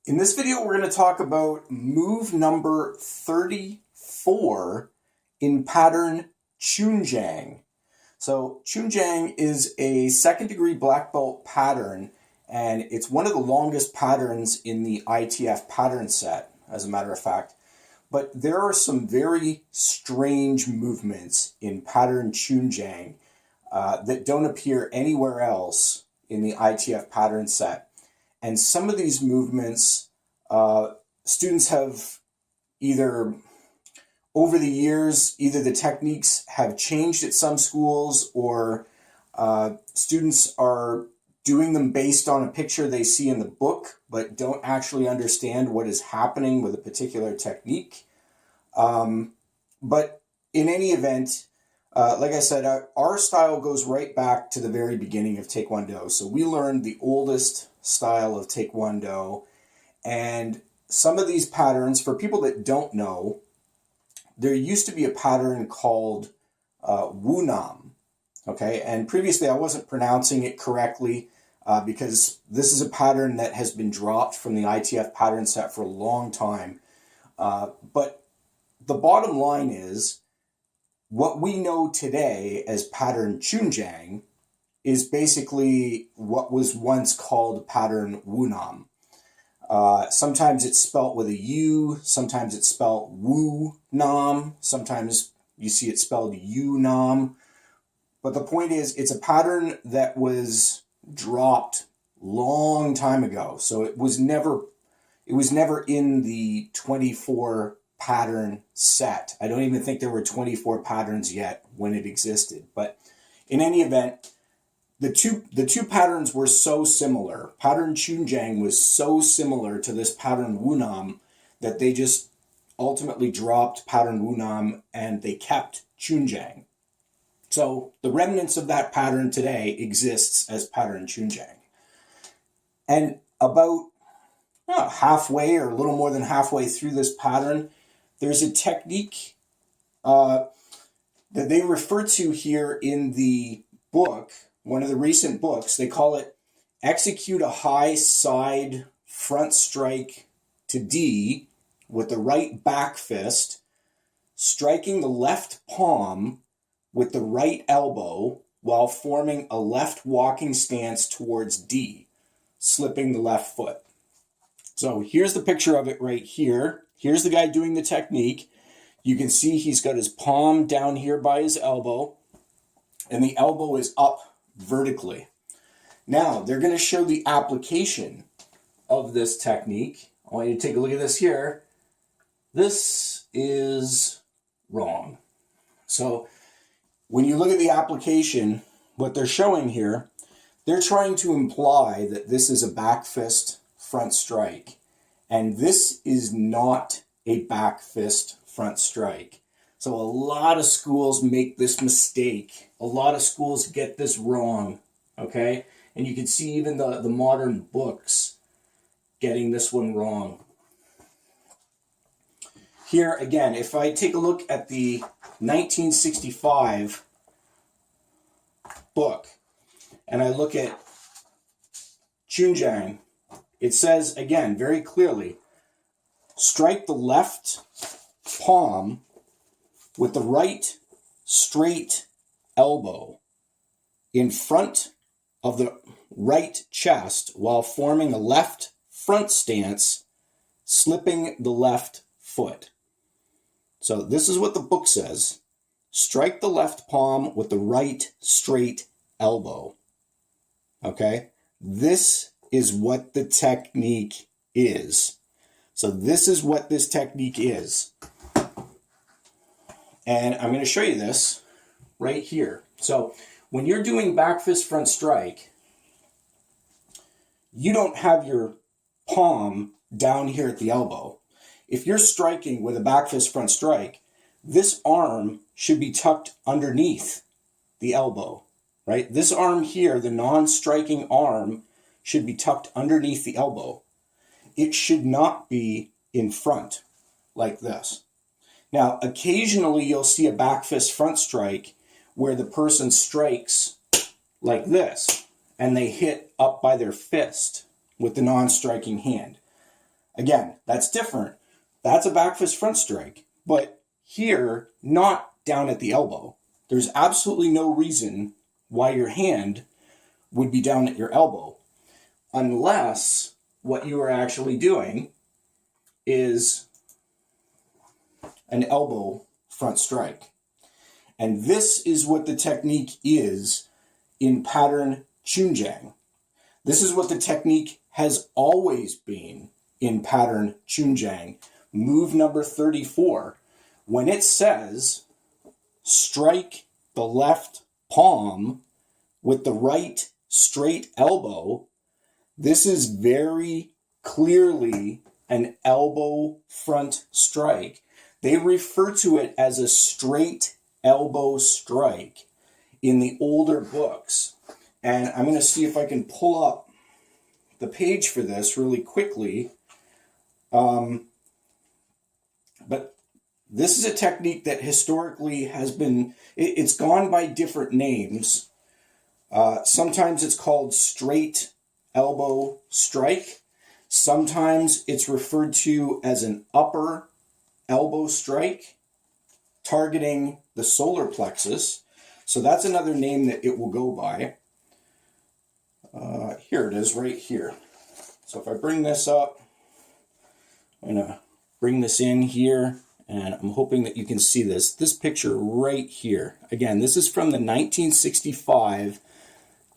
In this video, we're going to talk about move number 34 in pattern Choong-Jang. So Choong-Jang is a second degree black belt pattern, and it's one of the longest patterns in the ITF pattern set, as a matter of fact. But there are some very strange movements in pattern Choong-Jang that don't appear anywhere else in the ITF pattern set. And some of these movements, students have either, over the years, either the techniques have changed at some schools or students are doing them based on a picture they see in the book, but don't actually understand what is happening with a particular technique. But in any event, like I said, our style goes right back to the very beginning of Taekwondo. So we learned the oldest style of Taekwondo, and some of these patterns, for people that don't know, there used to be a pattern called Woo-Nam, okay? And previously I wasn't pronouncing it correctly because this is a pattern that has been dropped from the ITF pattern set for a long time. But the bottom line is, what we know today as pattern Choong-Jang is basically what was once called pattern Woo-Nam. Sometimes it's spelt with a U, sometimes it's spelled Woo-Nam, sometimes you see it spelled You-Nam. But the point is, it's a pattern that was dropped long time ago. So it was never in the 24 pattern set. I don't even think there were 24 patterns yet when it existed. But in any event, the two patterns were so similar. Pattern Choong-Jang was so similar to this pattern Woo-Nam that they just ultimately dropped pattern Woo-Nam and they kept Choong-Jang. So the remnants of that pattern today exists as pattern Choong-Jang. And about halfway or a little more than halfway through this pattern, there's a technique that they refer to here in the book, one of the recent books. They call it execute a high side front strike to D with the right back fist, striking the left palm with the right elbow while forming a left walking stance towards D, slipping the left foot. So here's the picture of it right here. Here's the guy doing the technique. You can see he's got his palm down here by his elbow, and the elbow is up vertically. Now, they're going to show the application of this technique. I want you to take a look at this here. This is wrong. So when you look at the application, what they're showing here, they're trying to imply that this is a back fist front strike. And this is not a back fist front strike. So a lot of schools make this mistake. A lot of schools get this wrong, okay? And you can see even the modern books getting this one wrong. Here, again, if I take a look at the 1965 book, and I look at Choong-Jang, it says, again, very clearly, strike the left palm with the right straight elbow in front of the right chest while forming a left front stance, slipping the left foot. So this is what the book says. Strike the left palm with the right straight elbow. Okay? This is what the technique is. So this is what this technique is. And I'm going to show you this right here. So when you're doing back fist front strike, you don't have your palm down here at the elbow. If you're striking with a back fist front strike, this arm should be tucked underneath the elbow, right? This arm here, the non-striking arm, should be tucked underneath the elbow. It should not be in front like this. Now, occasionally you'll see a back fist front strike where the person strikes like this and they hit up by their fist with the non-striking hand. Again, that's different. That's a back fist front strike. But here, not down at the elbow. There's absolutely no reason why your hand would be down at your elbow, unless what you are actually doing is an elbow front strike. And this is what the technique is in pattern Choong-Jang. This is what the technique has always been in pattern Choong-Jang. Move number 34. When it says strike the left palm with the right straight elbow, this is very clearly an elbow front strike. They refer to it as a straight elbow strike in the older books. And I'm going to see if I can pull up the page for this really quickly. But this is a technique that historically has been, it's gone by different names. Sometimes it's called straight elbow strike. Sometimes it's referred to as an upper elbow strike, targeting the solar plexus. So that's another name that it will go by. Here it is right here. So if I bring this up, I'm going to bring this in here, and I'm hoping that you can see this picture right here. Again, this is from the 1965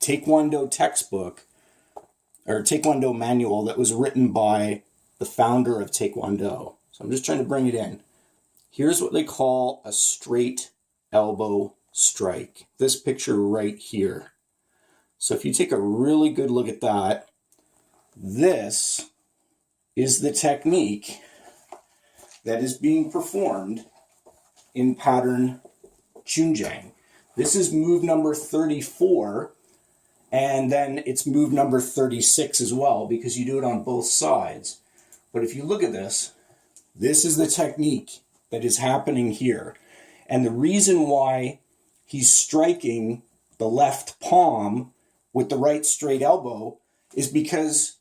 Taekwondo textbook, or Taekwondo manual that was written by the founder of Taekwondo. So I'm just trying to bring it in. Here's what they call a straight elbow strike. This picture right here. So if you take a really good look at that, this is the technique that is being performed in pattern Choong-Jang. This is move number 34, and then it's move number 36 as well, because you do it on both sides. But if you look at this, this is the technique that is happening here. And the reason why he's striking the left palm with the right straight elbow is because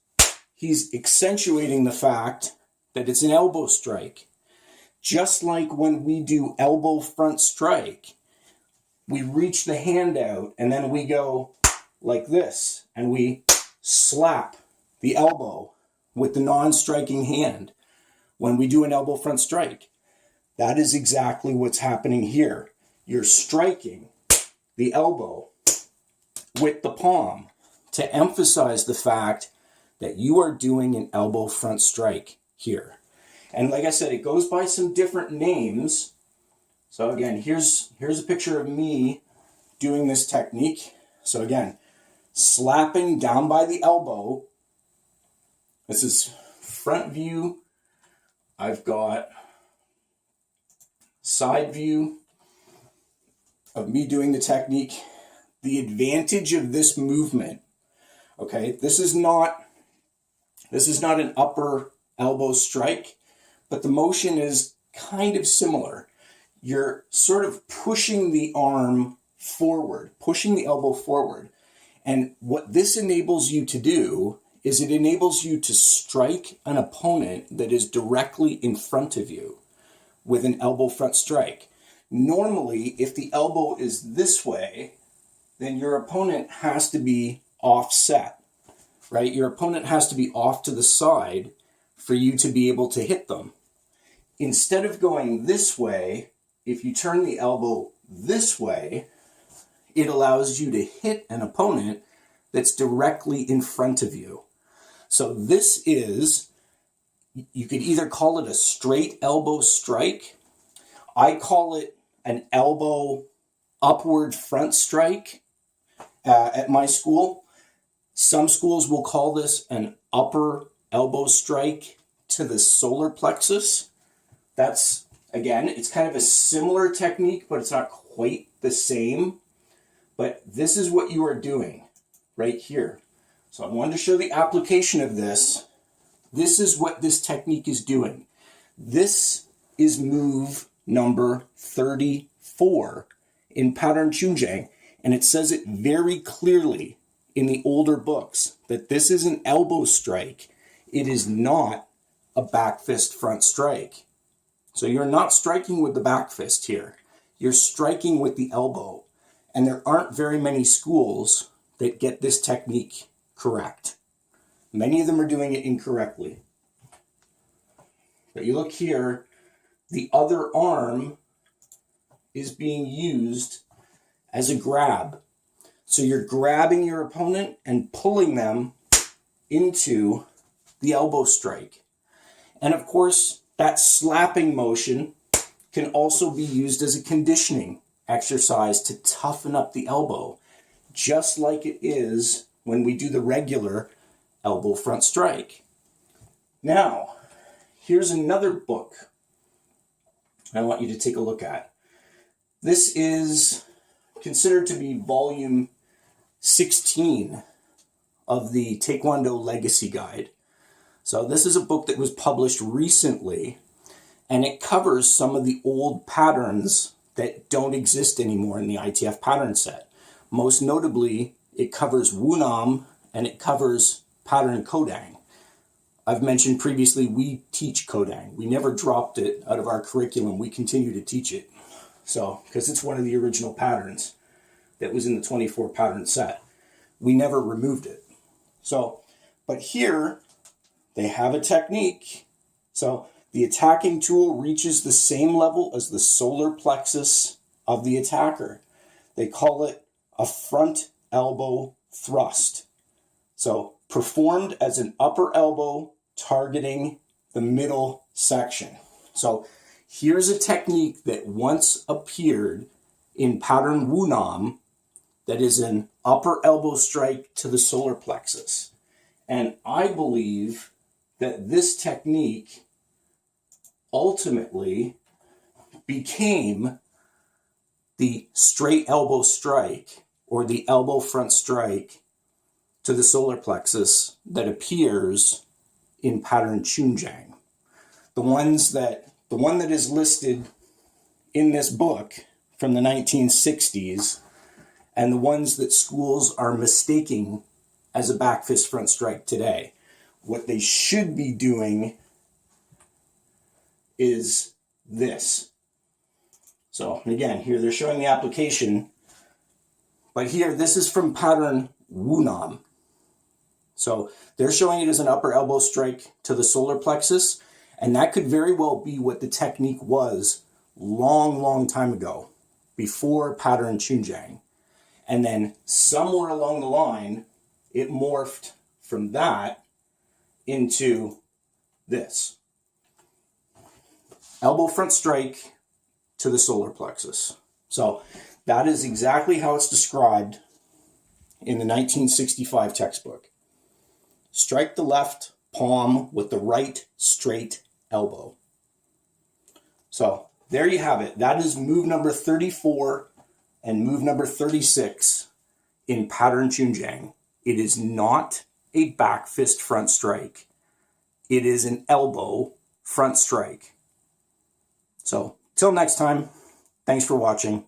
he's accentuating the fact that it's an elbow strike. Just like when we do elbow front strike, we reach the hand out and then we go like this and we slap the elbow with the non-striking hand when we do an elbow front strike. That is exactly what's happening here. You're striking the elbow with the palm to emphasize the fact that you are doing an elbow front strike here. And like I said, it goes by some different names. So again, here's a picture of me doing this technique. So again, slapping down by the elbow. This is front view. I've got side view of me doing the technique. The advantage of this movement, okay, this is not an upper elbow strike, but the motion is kind of similar. You're sort of pushing the arm forward, pushing the elbow forward. And what this enables you to do is it enables you to strike an opponent that is directly in front of you with an elbow front strike. Normally, if the elbow is this way, then your opponent has to be offset, right? Your opponent has to be off to the side for you to be able to hit them. Instead of going this way, if you turn the elbow this way, it allows you to hit an opponent that's directly in front of you. So this is, you could either call it a straight elbow strike. I call it an elbow upward front strike at my school. Some schools will call this an upper elbow strike to the solar plexus. That's, again, it's kind of a similar technique, but it's not quite the same. But this is what you are doing right here. So I wanted to show the application of this. This is what this technique is doing. This is move number 34 in pattern Choong-Jang, and it says it very clearly in the older books that this is an elbow strike. It is not a back fist front strike. So you're not striking with the back fist here. You're striking with the elbow. And there aren't very many schools that get this technique correct. Many of them are doing it incorrectly. But you look here, the other arm is being used as a grab. So you're grabbing your opponent and pulling them into the elbow strike. And of course, that slapping motion can also be used as a conditioning exercise to toughen up the elbow, just like it is when we do the regular elbow front strike. Now, here's another book I want you to take a look at. This is considered to be volume 16 of the Taekwondo Legacy Guide. So this is a book that was published recently, and it covers some of the old patterns that don't exist anymore in the ITF pattern set. Most notably, it covers Wunam and it covers pattern Kodang. I've mentioned previously, we teach Kodang. We never dropped it out of our curriculum. We continue to teach it. So, because it's one of the original patterns that was in the 24 pattern set. We never removed it. So, but here they have a technique. So the attacking tool reaches the same level as the solar plexus of the attacker. They call it a front elbow thrust. So performed as an upper elbow targeting the middle section. So here's a technique that once appeared in pattern Wunam that is an upper elbow strike to the solar plexus. And I believe that this technique ultimately became the straight elbow strike or the elbow front strike to the solar plexus that appears in pattern Choong-Jang. The one that is listed in this book from the 1960s, and the ones that schools are mistaking as a back fist front strike today. What they should be doing is this. So again, here they're showing the application, but here this is from pattern Wunam. So they're showing it as an upper elbow strike to the solar plexus, and that could very well be what the technique was long time ago, before pattern Choong-Jang. And then somewhere along the line, it morphed from that into this. Elbow front strike to the solar plexus. So that is exactly how it's described in the 1965 textbook. Strike the left palm with the right straight elbow. So there you have it. That is move number 34 and move number 36 in pattern Choong-Jang. It is not a back fist front strike. It is an elbow front strike. So till next time, thanks for watching.